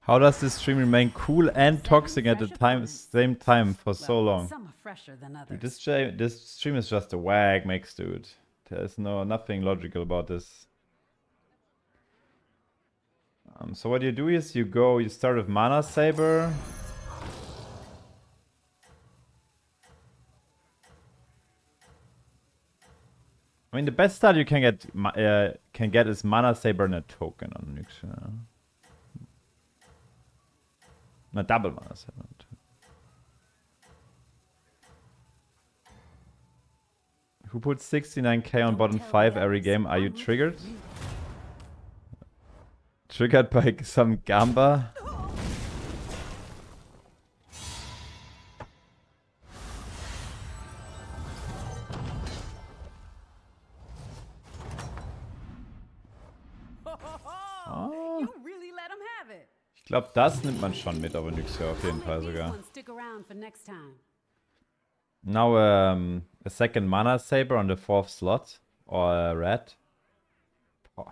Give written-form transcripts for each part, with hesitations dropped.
How does this stream remain cool and toxic at the same time for so long? Some are fresher than others. Dude, this stream is just a wag mix, dude. There's nothing logical about this. So what you do is you start with Mana Saber. I mean, the best style you can get is Mana Saber and a token on Nyx. A double Mana Saber. Who puts 69k on bottom 5 every game? Are you triggered? Triggered by some Gamba? Oh, you really let him have it. Ich glaube, das nimmt man schon mit auf Onyxia auf jeden Fall sogar. Now a second Mana Saber on the 4th slot. Or a red. Oh.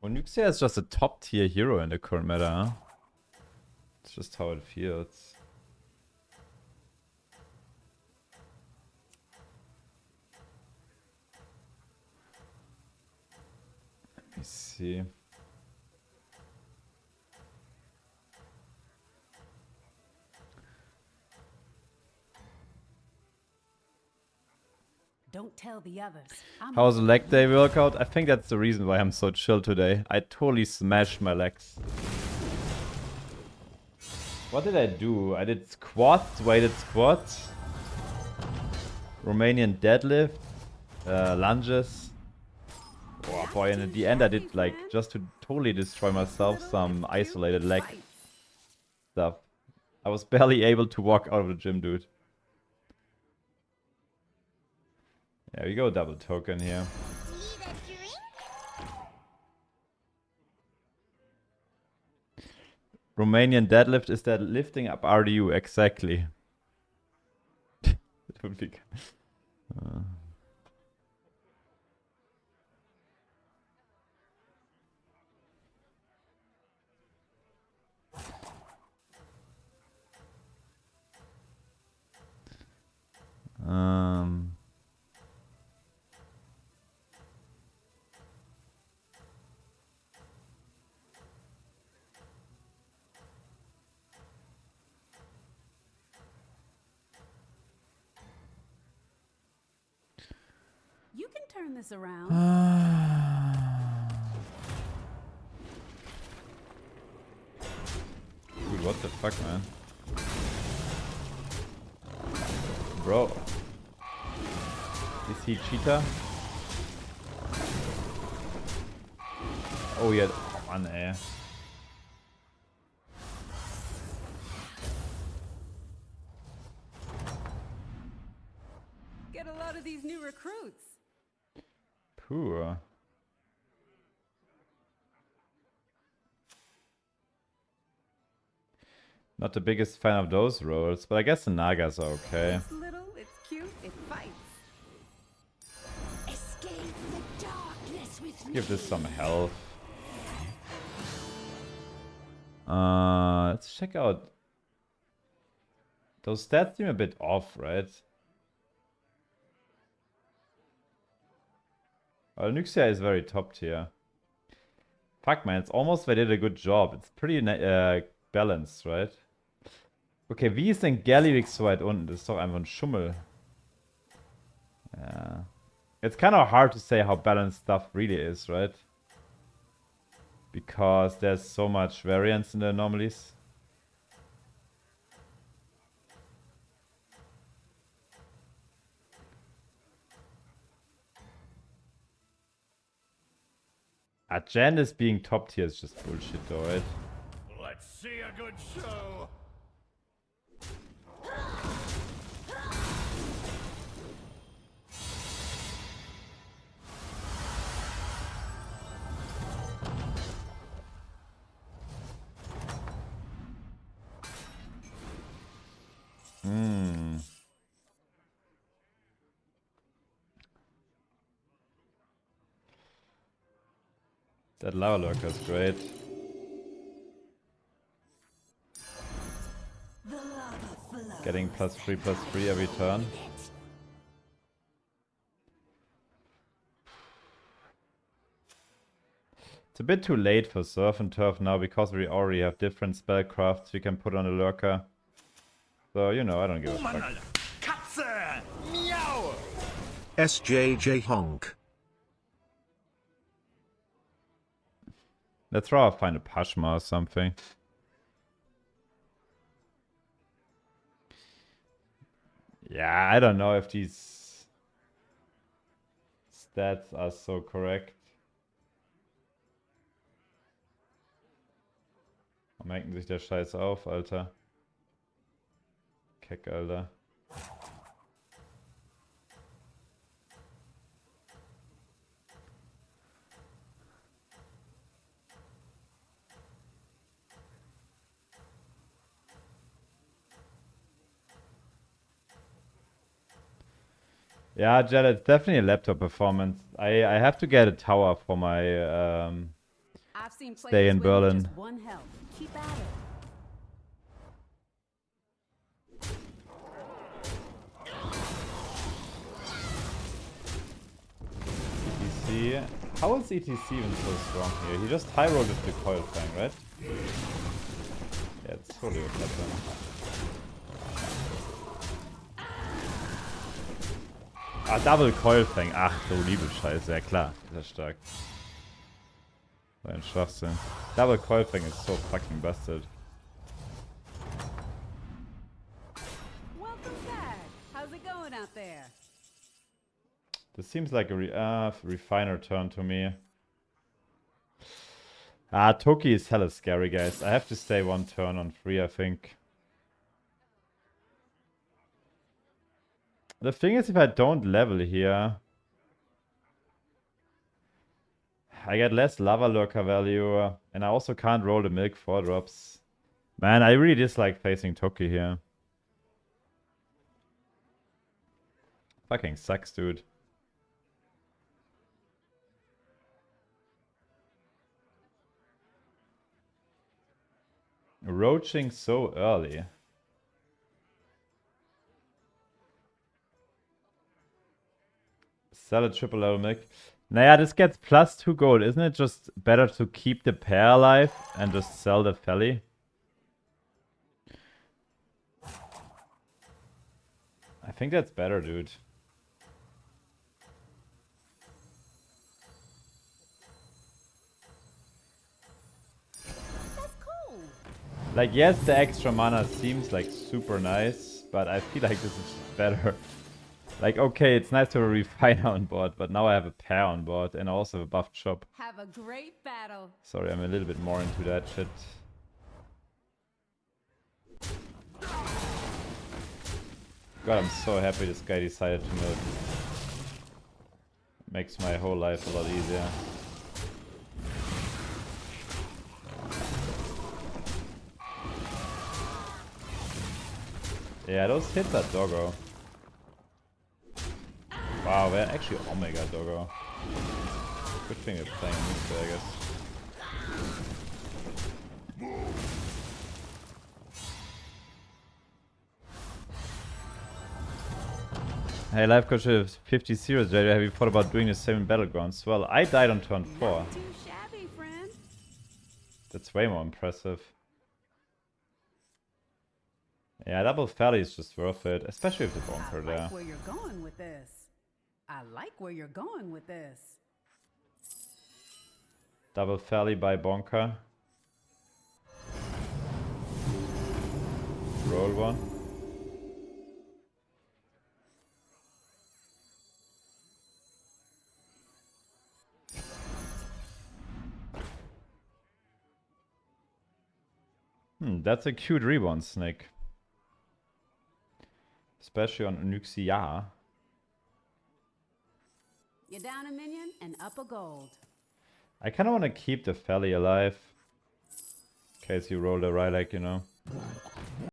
Onyxia is just a top tier hero in the current meta, huh? It's just how it feels. Let me see. Don't tell the others. How's the leg day workout? I think that's the reason why I'm so chill today. I totally smashed my legs. What did I do? I did squats, weighted squats, Romanian deadlift, lunges. Oh boy, and at the end I did, like, just to totally destroy myself, some isolated leg stuff. I was barely able to walk out of the gym, dude. Yeah, we go double token here. Romanian deadlift, is that lifting up RDU? Exactly. It would be... You can turn this around. Dude, what the fuck, man? Bro. Is he cheetah? Oh yeah, Mann, ey. Get a lot of these new recruits. Poor. Not the biggest fan of those rolls, but I guess the Nagas are okay. It's little, it's cute, it fights. Escape the darkness with me. Give this some health. Let's check out. Those stats seem a bit off, right? Well, Nyxia is very top tier. Fuck, man, it's almost they did a good job. It's pretty balanced, right? Okay, wie ist denn Gallywix so weit unten? Das ist doch einfach ein Schummel. Yeah. It's kind of hard to say how balanced stuff really is, right? Because there's so much variance in the anomalies. Jandis being top tier is just bullshit though, right? Let's see a good show. That lava lurker is great. Getting +3/+3 every turn. It's a bit too late for Surf and Turf now because we already have different spellcrafts we can put on the lurker. So, you know, I don't give a fuck. Katze! Meow! SJJ Honk. Let's rather find a Pashma or something. Yeah, I don't know if these stats are so correct. Merken sich der Scheiß auf, Alter. Keck, Alter. Yeah, Jed, it's definitely a laptop performance. I have to get a tower for my I've seen stay in players win with Berlin. just one health. Keep at it. ETC. How is ETC even so strong here? He just high rolled with the coil fang, right? Yeah, it's totally a pattern. Ah, Double Coil Fang. Ach du liebe Scheiße, ja klar. Ist ja stark. So ein Schwachsinn. Double Coil Fang is so fucking busted. Welcome back. How's it going out there? This seems like a refiner turn to me. Ah, Toki is hella scary, guys. I have to stay one turn on 3, I think. The thing is, if I don't level here, I get less lava lurker value, and I also can't roll the milk 4 drops. Man, I really dislike facing Toki here. Fucking sucks, dude. Roaching so early. Sell a triple level milk. Naja, this gets +2 gold. Isn't it just better to keep the pair alive and just sell the Felly? I think that's better, dude. That's cool. Like, yes, the extra mana seems like super nice, but I feel like this is better. Like, okay, it's nice to have a refiner on board, but now I have a pair on board and also a buffed shop. Have a great battle. Sorry, I'm a little bit more into that shit. God, I'm so happy this guy decided to milk. Makes my whole life a lot easier. Yeah, those hits are doggo. Wow, we're actually Omega doggo. Good thing we're playing this way, I guess. Hey, life coach 50 series, JJ, have you thought about doing the same in Battlegrounds? Well, I died on turn 4. Not too shabby, friend. That's way more impressive. Yeah, double Felly is just worth it, especially if the bonks are I there. like where you're going with this. I like where you're going with this. Double Felly by Bonker. Roll one. That's a cute reborn snake. Especially on Onyxia. You're down a minion and up a gold. I kind of want to keep the Felly alive. In case you roll the Rylak, you know.